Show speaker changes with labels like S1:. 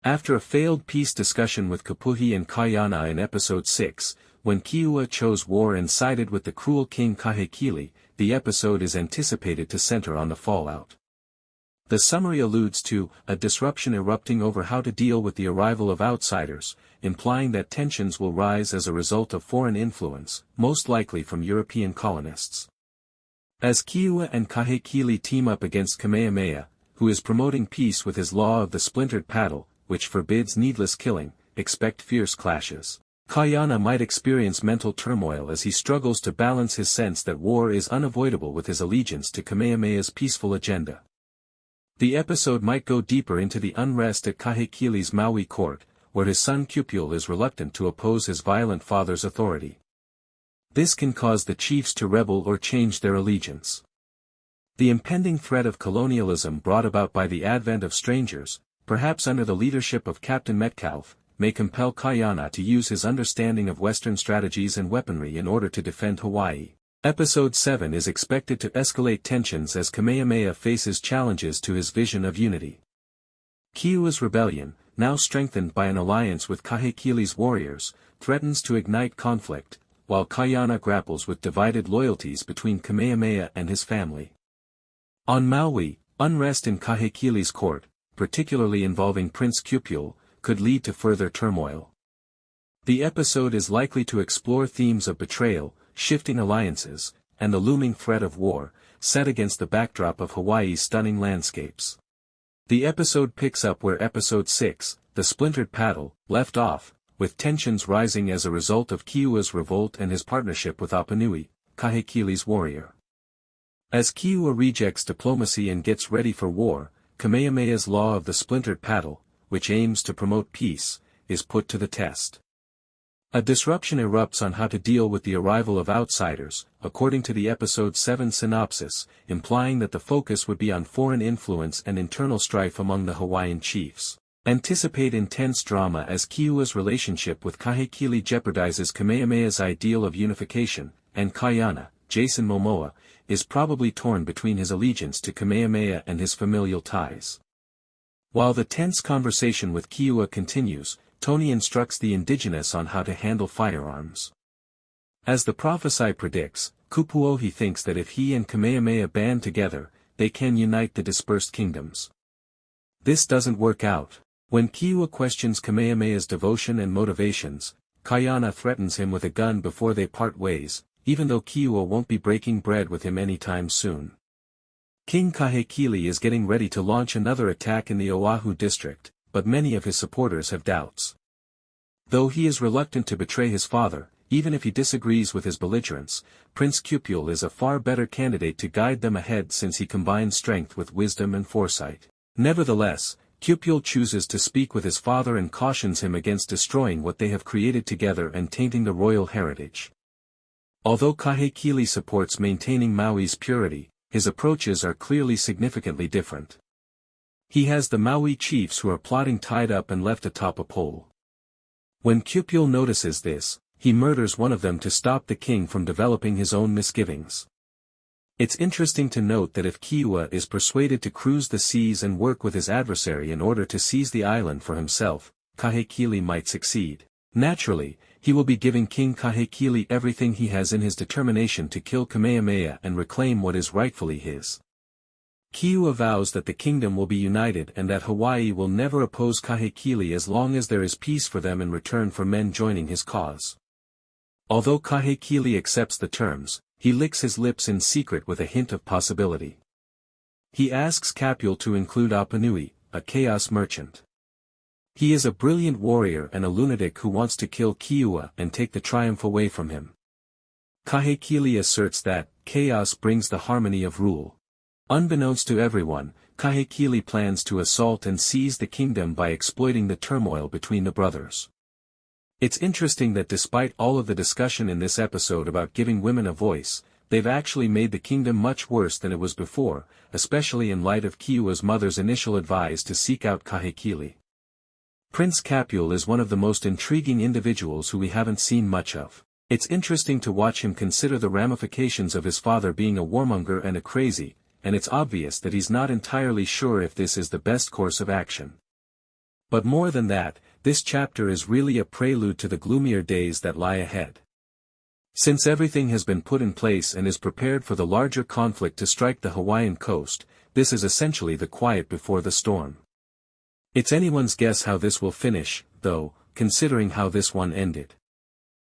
S1: After a failed peace discussion with Kapuhi and Kayana in episode 6, when Keoua chose war and sided with the cruel king Kahekili, the episode is anticipated to center on the fallout. The summary alludes to a disruption erupting over how to deal with the arrival of outsiders, implying that tensions will rise as a result of foreign influence, most likely from European colonists. As Keoua and Kahekili team up against Kamehameha, who is promoting peace with his law of the Splintered Paddle, which forbids needless killing, expect fierce clashes. Kayana might experience mental turmoil as he struggles to balance his sense that war is unavoidable with his allegiance to Kamehameha's peaceful agenda. The episode might go deeper into the unrest at Kahekili's Maui court, where his son Kupule is reluctant to oppose his violent father's authority. This can cause the chiefs to rebel or change their allegiance. The impending threat of colonialism brought about by the advent of strangers, perhaps under the leadership of Captain Metcalfe, may compel Kayana to use his understanding of Western strategies and weaponry in order to defend Hawaii. Episode 7 is expected to escalate tensions as Kamehameha faces challenges to his vision of unity. Keoua's rebellion, now strengthened by an alliance with Kahekili's warriors, threatens to ignite conflict, while Kayana grapples with divided loyalties between Kamehameha and his family. On Maui, unrest in Kahekili's court, particularly involving Prince Kupule, could lead to further turmoil. The episode is likely to explore themes of betrayal, shifting alliances, and the looming threat of war, set against the backdrop of Hawaii's stunning landscapes. The episode picks up where episode 6, The Splintered Paddle, left off, with tensions rising as a result of Keoua's revolt and his partnership with Apanui, Kahekili's warrior. As Keoua rejects diplomacy and gets ready for war, Kamehameha's law of the Splintered Paddle, which aims to promote peace, is put to the test. A disruption erupts on how to deal with the arrival of outsiders, according to the episode 7 synopsis, implying that the focus would be on foreign influence and internal strife among the Hawaiian chiefs. Anticipate intense drama as Keoua's relationship with Kahekili jeopardizes Kamehameha's ideal of unification, and Kayana, Jason Momoa, is probably torn between his allegiance to Kamehameha and his familial ties. While the tense conversation with Keoua continues, Tony instructs the indigenous on how to handle firearms. As the prophesy predicts, Kupuohi thinks that if he and Kamehameha band together, they can unite the dispersed kingdoms. This doesn't work out. When Keoua questions Kamehameha's devotion and motivations, Kayana threatens him with a gun before they part ways, even though Keoua won't be breaking bread with him anytime soon. King Kahekili is getting ready to launch another attack in the Oahu district, but many of his supporters have doubts. Though he is reluctant to betray his father, even if he disagrees with his belligerents, Prince Kupule is a far better candidate to guide them ahead since he combines strength with wisdom and foresight. Nevertheless, Kupule chooses to speak with his father and cautions him against destroying what they have created together and tainting the royal heritage. Although Kahekili supports maintaining Maui's purity, his approaches are clearly significantly different. He has the Maui chiefs who are plotting tied up and left atop a pole. When Kupule notices this, he murders one of them to stop the king from developing his own misgivings. It's interesting to note that if Keoua is persuaded to cruise the seas and work with his adversary in order to seize the island for himself, Kahekili might succeed. Naturally, he will be giving King Kahekili everything he has in his determination to kill Kamehameha and reclaim what is rightfully his. Keoua vows that the kingdom will be united and that Hawaii will never oppose Kahekili as long as there is peace for them in return for men joining his cause. Although Kahekili accepts the terms, he licks his lips in secret with a hint of possibility. He asks Kapule to include Apanui, a chaos merchant. He is a brilliant warrior and a lunatic who wants to kill Keoua and take the triumph away from him. Kahekili asserts that chaos brings the harmony of rule. Unbeknownst to everyone, Kahekili plans to assault and seize the kingdom by exploiting the turmoil between the brothers. It's interesting that despite all of the discussion in this episode about giving women a voice, they've actually made the kingdom much worse than it was before, especially in light of Keoua's mother's initial advice to seek out Kahekili. Prince Kapule is one of the most intriguing individuals who we haven't seen much of. It's interesting to watch him consider the ramifications of his father being a warmonger and a crazy, and it's obvious that he's not entirely sure if this is the best course of action. But more than that, this chapter is really a prelude to the gloomier days that lie ahead. Since everything has been put in place and is prepared for the larger conflict to strike the Hawaiian coast, this is essentially the quiet before the storm. It's anyone's guess how this will finish, though, considering how this one ended.